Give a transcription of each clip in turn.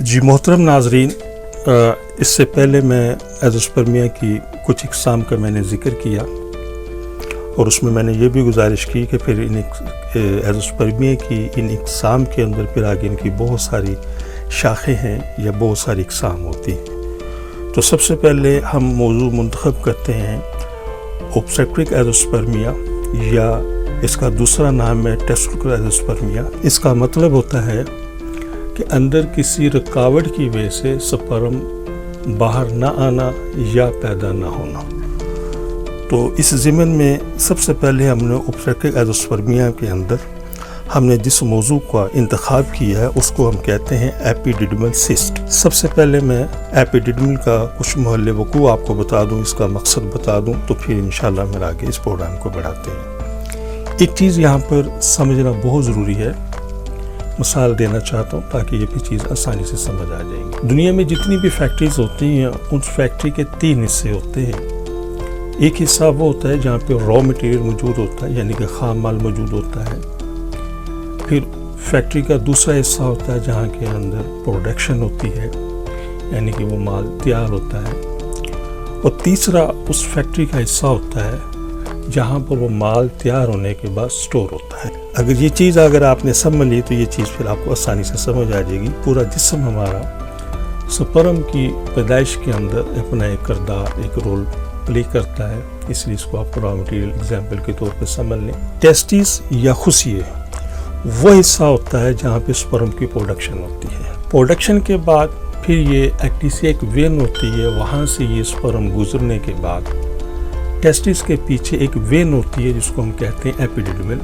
جی محترم ناظرین، اس سے پہلے میں ایزوسپرمیا کی کچھ اقسام کا میں نے ذکر کیا اور اس میں نے یہ بھی گزارش کی کہ پھر ان ایزوسپرمیا کی ان اقسام کے اندر پھر آگے ان کی بہت ساری شاخیں ہیں یا بہت ساری اقسام ہوتی ہیں۔ تو سب سے پہلے ہم موضوع منتخب کرتے ہیں اوبسٹرک ایزوسپرمیا، یا اس کا دوسرا نام ہے ٹیسٹیکولر ایزوسپرمیا۔ اس کا مطلب ہوتا ہے کہ اندر کسی رکاوٹ کی وجہ سے سپرم باہر نہ آنا یا پیدا نہ ہونا۔ تو اس ضمن میں سب سے پہلے ہم نے اوبسٹرک ایزوسپرمیا کے اندر ہم نے جس موضوع کا انتخاب کیا ہے اس کو ہم کہتے ہیں ایپیڈیڈمل سسٹ۔ سب سے پہلے میں ایپیڈیڈمل کا کچھ محل وقوع آپ کو بتا دوں، اس کا مقصد بتا دوں، تو پھر انشاءاللہ میں آگے اس پروگرام کو بڑھاتے ہیں۔ ایک چیز یہاں پر سمجھنا بہت ضروری ہے، مثال دینا چاہتا ہوں تاکہ یہ بھی چیز آسانی سے سمجھ آ جائیں گی۔ دنیا میں جتنی بھی فیکٹریز ہوتی ہیں ان فیکٹری کے 3 حصے ہوتے ہیں۔ ایک حصہ وہ ہوتا ہے جہاں پہ را مٹیریل موجود ہوتا ہے، یعنی کہ خام مال موجود ہوتا ہے۔ پھر فیکٹری کا دوسرا حصہ ہوتا ہے جہاں کے اندر پروڈکشن ہوتی ہے، یعنی کہ وہ مال تیار ہوتا ہے۔ اور تیسرا اس فیکٹری کا حصہ ہوتا ہے جہاں پر وہ مال تیار ہونے کے بعد سٹور ہوتا ہے۔ اگر یہ چیز آپ نے سمجھ لی تو یہ چیز پھر آپ کو آسانی سے سمجھ آ جائے گی۔ پورا جسم ہمارا سپرم کی پیدائش کے اندر اپنا ایک کردار، ایک رول پلے کرتا ہے، اس لیے اس کو آپ را مٹیریل ایگزامپل کے طور پہ سمجھ لیں۔ ٹیسٹیز یا خصیے وہ حصہ ہوتا ہے جہاں پہ سپرم کی پروڈکشن ہوتی ہے۔ پروڈکشن کے بعد پھر یہ ایکٹیسیا ایک وین ہوتی ہے، وہاں سے یہ سپرم گزرنے کے بعد ٹیسٹس کے پیچھے ایک وین ہوتی ہے جس کو ہم کہتے ہیں ایپیڈیڈمل۔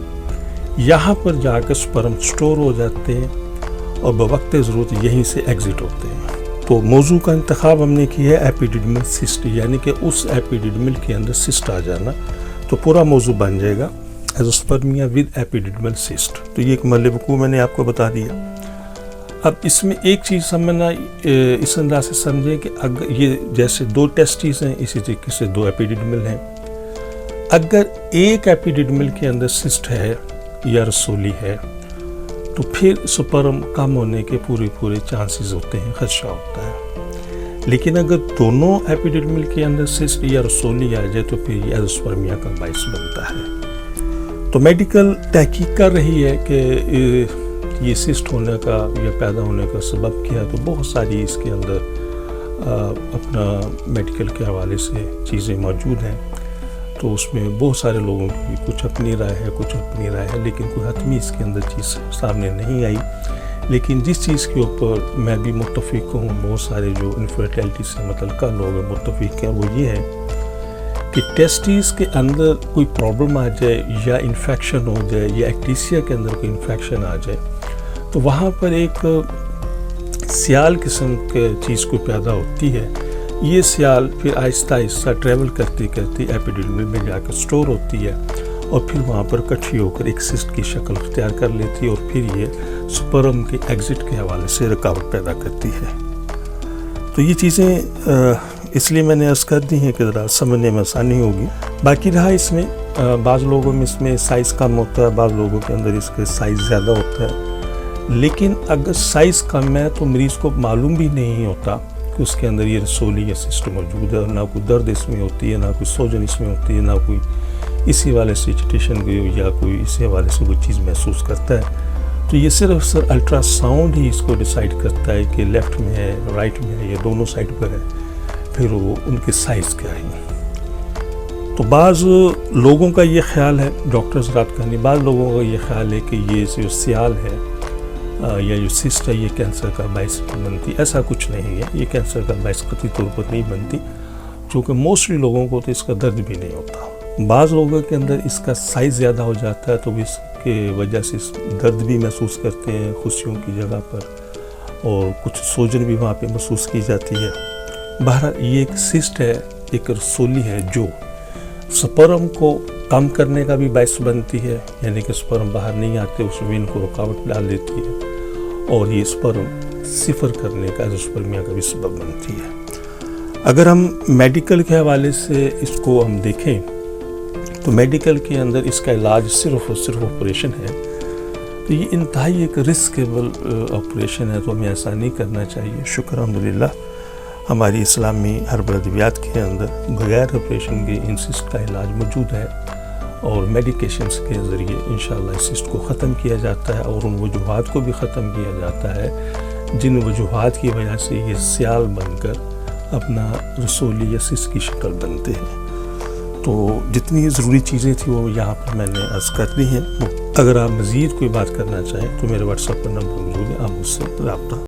یہاں پر جا کر سپرم سٹور ہو جاتے ہیں اور بوقت ضرورت یہیں سے ایگزٹ ہوتے ہیں۔ تو موضوع کا انتخاب ہم نے کیا ہے ایپیڈیڈمل سسٹ، یعنی کہ اس ایپیڈیڈمل کے اندر سسٹ آ جانا، تو پورا موضوع بن جائے گا ایزوسپرمیا ود ایپیڈیڈمل سسٹ۔ تو یہ ایک محل وقوع میں نے آپ کو بتا دیا۔ اب اس میں ایک چیز سمجھنا، اس انداز سے سمجھیں کہ اگر یہ جیسے 2 ٹیسٹیز ہیں، اسی طریقے سے 2 ایپیڈیڈمل ہیں۔ اگر ایک ایپیڈیڈمل کے اندر سسٹ ہے یا رسولی ہے تو پھر سپرم کم ہونے کے پورے چانسز ہوتے ہیں، خدشہ ہوتا ہے۔ لیکن اگر دونوں ایپیڈیڈمل کے اندر سسٹ یا رسولی آ جائے تو پھر یہ ایزوسپرمیا کا باعث بنتا ہے۔ تو میڈیکل تحقیق کر رہی ہے کہ یہ سسٹ ہونے کا یا پیدا ہونے کا سبب کیا، تو بہت ساری اس کے اندر اپنا میڈیکل کے حوالے سے چیزیں موجود ہیں۔ تو اس میں بہت سارے لوگوں کی کچھ اپنی رائے ہے، لیکن کوئی حتمی اس کے اندر چیز سامنے نہیں آئی۔ لیکن جس چیز کے اوپر میں بھی متفق ہوں، بہت سارے جو انفرٹیلٹی سے متعلقہ لوگ متفق ہیں، وہ یہ ہے کہ ٹیسٹیز کے اندر کوئی پرابلم آ جائے یا انفیکشن ہو جائے یا ایکٹیسیا کے اندر کوئی انفیکشن آ جائے تو وہاں پر ایک سیال قسم کے چیز کو پیدا ہوتی ہے۔ یہ سیال پھر آہستہ آہستہ ٹریول کرتے ایپیڈیڈمل میں جا کر سٹور ہوتی ہے اور پھر وہاں پر اکٹھی ہو کر ایک سسٹ کی شکل اختیار کر لیتی ہے، اور پھر یہ سپرم کے ایگزٹ کے حوالے سے رکاوٹ پیدا کرتی ہے۔ تو یہ چیزیں اس لیے میں نے عرض کر دی ہیں کہ ذرا سمجھنے میں آسانی ہوگی۔ باقی رہا اس میں بعض لوگوں میں اس میں سائز کم ہوتا ہے، بعض لوگوں کے اندر اس کے سائز زیادہ ہوتا ہے۔ لیکن اگر سائز کم ہے تو مریض کو معلوم بھی نہیں ہوتا کہ اس کے اندر یہ رسولی یا سسٹ موجود ہے، اور نہ کوئی درد اس میں ہوتی ہے، نہ کوئی سوجن اس میں ہوتی ہے، نہ کوئی اسی حوالے سے ایجیٹیشن یا کوئی اسی حوالے سے کوئی چیز محسوس کرتا ہے۔ تو یہ صرف الٹرا ساؤنڈ ہی اس کو ڈیسائیڈ کرتا ہے کہ لیفٹ میں ہے، رائٹ میں ہے یا دونوں سائڈ پر ہے، پھر وہ ان کے سائز کیا ہے۔ تو بعض لوگوں کا یہ خیال ہے، ڈاکٹر حضرات کا نہیں، بعض لوگوں کا یہ خیال ہے کہ یہ جو سیال ہے یا جو سسٹ ہے یہ کینسر کا باعث بنتی۔ ایسا کچھ نہیں ہے، یہ کینسر کا باعث قطعی طور پر نہیں بنتی، چونکہ موسٹلی لوگوں کو تو اس کا درد بھی نہیں ہوتا۔ بعض لوگوں کے اندر اس کا سائز زیادہ ہو جاتا ہے تو اس کے وجہ سے درد بھی محسوس کرتے ہیں خصیوں کی جگہ پر، اور کچھ سوجن بھی وہاں پہ محسوس کی جاتی ہے۔ بہرحال یہ ایک سسٹ ہے، ایک رسولی ہے جو سپرم کو کم کرنے کا بھی باعث بنتی ہے، یعنی کہ سپرم باہر نہیں آتے، اس وین کو رکاوٹ ڈال دیتی ہے، اور یہ سپرم صفر کرنے کا ایزوسپرمیا کا بھی سبب بنتی ہے۔ اگر ہم میڈیکل کے حوالے سے اس کو ہم دیکھیں تو میڈیکل کے اندر اس کا علاج صرف اور صرف آپریشن ہے۔ تو یہ انتہائی ایک رسکیبل آپریشن ہے، تو ہمیں ایسا نہیں کرنا چاہیے۔ شکر الحمدللہ ہماری اسلامی ہربل ادویات کے اندر بغیر آپریشن کے ان سسٹ کا علاج موجود ہے، اور میڈیکیشنز کے ذریعے انشاءاللہ اس سسٹ کو ختم کیا جاتا ہے، اور ان وجوہات کو بھی ختم کیا جاتا ہے جن وجوہات کی وجہ سے یہ سیال بن کر اپنا رسولی یا سسٹ کی شکل بنتے ہیں۔ تو جتنی ضروری چیزیں تھیں وہ یہاں پر میں نے عرض کر دی ہیں۔ اگر آپ مزید کوئی بات کرنا چاہیں تو میرے واٹس ایپ پر نمبر موجود ہے، آپ مجھ سے رابطہ